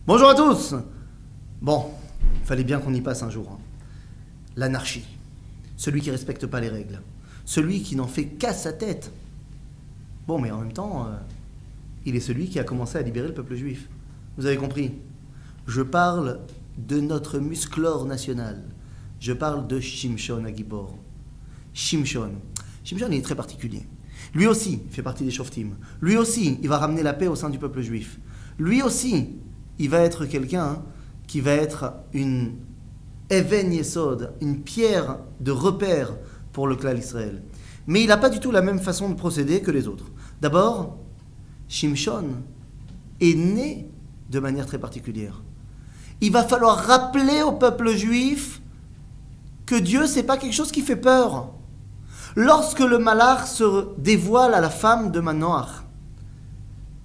Bonjour à tous. Bon, il fallait bien qu'on y passe un jour. L'anarchie. Celui qui ne respecte pas les règles. Celui qui n'en fait qu'à sa tête. Bon, mais en même temps, il est celui qui a commencé à libérer le peuple juif. Vous avez compris? Je parle de notre musclore national. Je parle de Shimshon Agibor. Shimshon. Shimshon, il est très particulier. Lui aussi fait partie des Shoftim. Lui aussi, il va ramener la paix au sein du peuple juif. Lui aussi, il va être quelqu'un qui va être une Even Yesod, une pierre de repère pour le clan Israël. Mais il n'a pas du tout la même façon de procéder que les autres. D'abord, Shimshon est né de manière très particulière. Il va falloir rappeler au peuple juif que Dieu, c'est pas quelque chose qui fait peur. Lorsque le malach se dévoile à la femme de Manoach,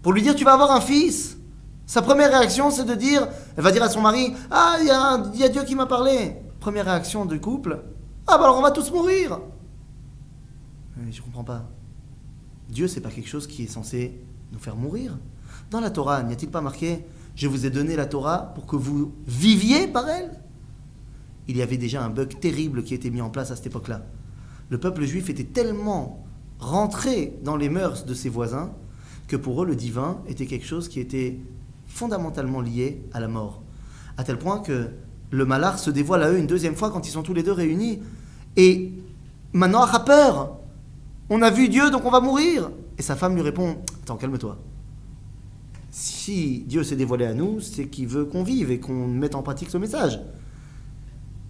pour lui dire tu vas avoir un fils, sa première réaction c'est de dire, elle va dire à son mari, ah il y a Dieu qui m'a parlé. Première réaction du couple, ah bah alors on va tous mourir. Mais je comprends pas. Dieu c'est pas quelque chose qui est censé nous faire mourir. Dans la Torah, n'y a-t-il pas marqué, je vous ai donné la Torah pour que vous viviez par elle? Il y avait déjà un bug terrible qui était mis en place à cette époque-là. Le peuple juif était tellement rentré dans les mœurs de ses voisins que pour eux, le divin était quelque chose qui était fondamentalement lié à la mort. À tel point que le malach se dévoile à eux une deuxième fois quand ils sont tous les deux réunis. Et Manoach a peur. On a vu Dieu, donc on va mourir. Et sa femme lui répond, attends, calme-toi. Si Dieu s'est dévoilé à nous, c'est qu'il veut qu'on vive et qu'on mette en pratique ce message.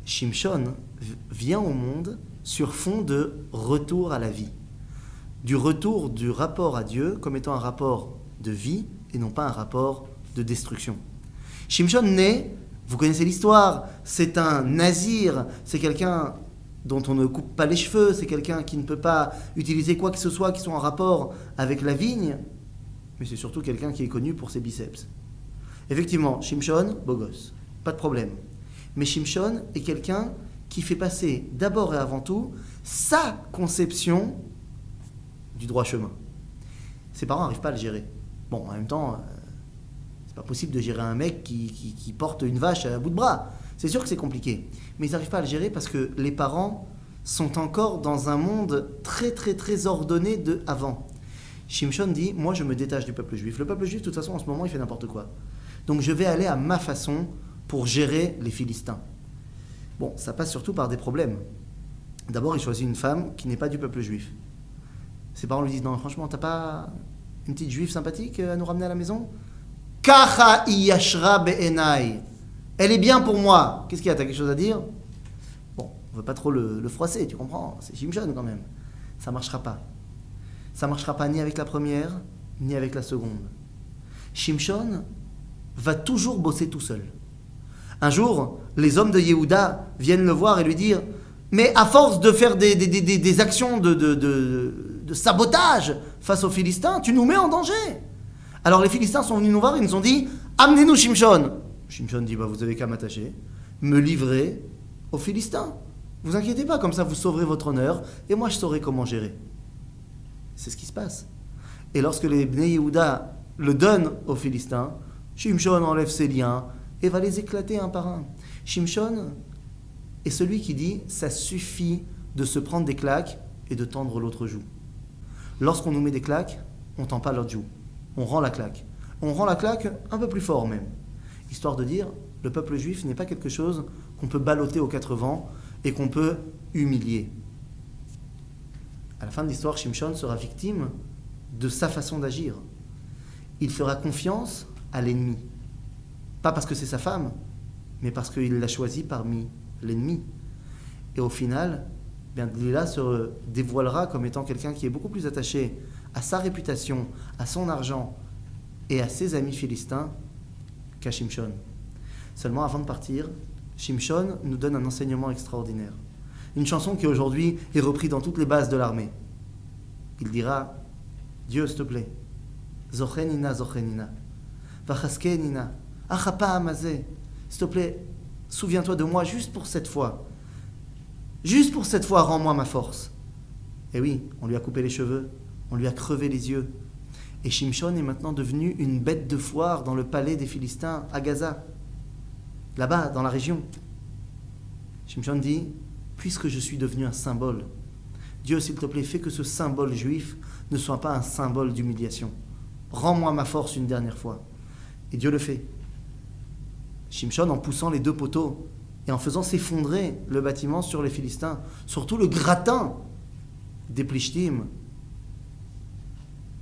Shimshon vient au monde sur fond de retour à la vie. Du retour du rapport à Dieu comme étant un rapport de vie et non pas un rapport de destruction. Shimshon naît, vous connaissez l'histoire, c'est un nazir, c'est quelqu'un dont on ne coupe pas les cheveux, c'est quelqu'un qui ne peut pas utiliser quoi que ce soit qui soit en rapport avec la vigne, mais c'est surtout quelqu'un qui est connu pour ses biceps. Effectivement, Shimshon, beau gosse, pas de problème. Mais Shimshon est quelqu'un qui fait passer d'abord et avant tout sa conception du droit chemin. Ses parents n'arrivent pas à le gérer. Bon, en même temps, c'est pas possible de gérer un mec qui porte une vache à bout de bras. C'est sûr que c'est compliqué. Mais ils n'arrivent pas à le gérer parce que les parents sont encore dans un monde très très très ordonné de avant. Shimshon dit, moi je me détache du peuple juif. Le peuple juif, de toute façon, en ce moment, il fait n'importe quoi. Donc je vais aller à ma façon pour gérer les Philistins. Bon, ça passe surtout par des problèmes. D'abord, il choisit une femme qui n'est pas du peuple juif. Ses parents lui disent, non, franchement, t'as pas une petite juive sympathique à nous ramener à la maison? Kacha iyashra be'enai. Elle est bien pour moi. Qu'est-ce qu'il y a? T'as quelque chose à dire? Bon, on veut pas trop le froisser, tu comprends? C'est Shimshon quand même. Ça marchera pas. Ça marchera pas ni avec la première, ni avec la seconde. Shimshon va toujours bosser tout seul. Un jour, les hommes de Yehuda viennent le voir et lui dire « Mais à force de faire des actions de sabotage face aux Philistins, tu nous mets en danger !» Alors les Philistins sont venus nous voir et nous ont dit « Amenez-nous Shimshon !» Shimshon dit bah, « Vous avez qu'à m'attacher, me livrer aux Philistins. Vous inquiétez pas, comme ça vous sauverez votre honneur et moi je saurai comment gérer. » C'est ce qui se passe. Et lorsque les Bnei Yehuda le donnent aux Philistins, Shimshon enlève ses liens et va les éclater un par un. Shimshon est celui qui dit « ça suffit de se prendre des claques et de tendre l'autre joue ». Lorsqu'on nous met des claques, on ne tend pas l'autre joue. On rend la claque. On rend la claque un peu plus fort même. Histoire de dire, le peuple juif n'est pas quelque chose qu'on peut balloter aux quatre vents et qu'on peut humilier. À la fin de l'histoire, Shimshon sera victime de sa façon d'agir. Il fera confiance à l'ennemi. Pas parce que c'est sa femme, mais parce qu'il l'a choisi parmi l'ennemi. Et au final, Delilah se dévoilera comme étant quelqu'un qui est beaucoup plus attaché à sa réputation, à son argent et à ses amis philistins qu'à Shimshon. Seulement, avant de partir, Shimshon nous donne un enseignement extraordinaire. Une chanson qui aujourd'hui est reprise dans toutes les bases de l'armée. Il dira « Dieu, s'il te plaît, Zochenina, Zochenina, Vachaskenina, Achapa Amazé, s'il te plaît, souviens-toi de moi juste pour cette fois. Juste pour cette fois, rends-moi ma force. » Et oui, on lui a coupé les cheveux, on lui a crevé les yeux. Et Shimshon est maintenant devenu une bête de foire dans le palais des Philistins à Gaza, là-bas, dans la région. Shimshon dit, puisque je suis devenu un symbole, Dieu, s'il te plaît, fais que ce symbole juif ne soit pas un symbole d'humiliation. Rends-moi ma force une dernière fois. Et Dieu le fait. Shimshon, en poussant les deux poteaux et en faisant s'effondrer le bâtiment sur les Philistins, surtout le gratin des Plishtim,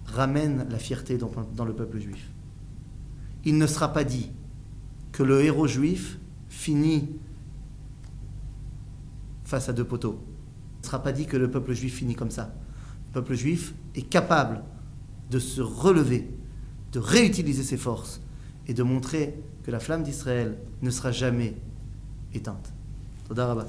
ramène la fierté dans le peuple juif. Il ne sera pas dit que le héros juif finit face à deux poteaux. Il ne sera pas dit que le peuple juif finit comme ça. Le peuple juif est capable de se relever, de réutiliser ses forces et de montrer que la flamme d'Israël ne sera jamais éteinte. Toda Rabba.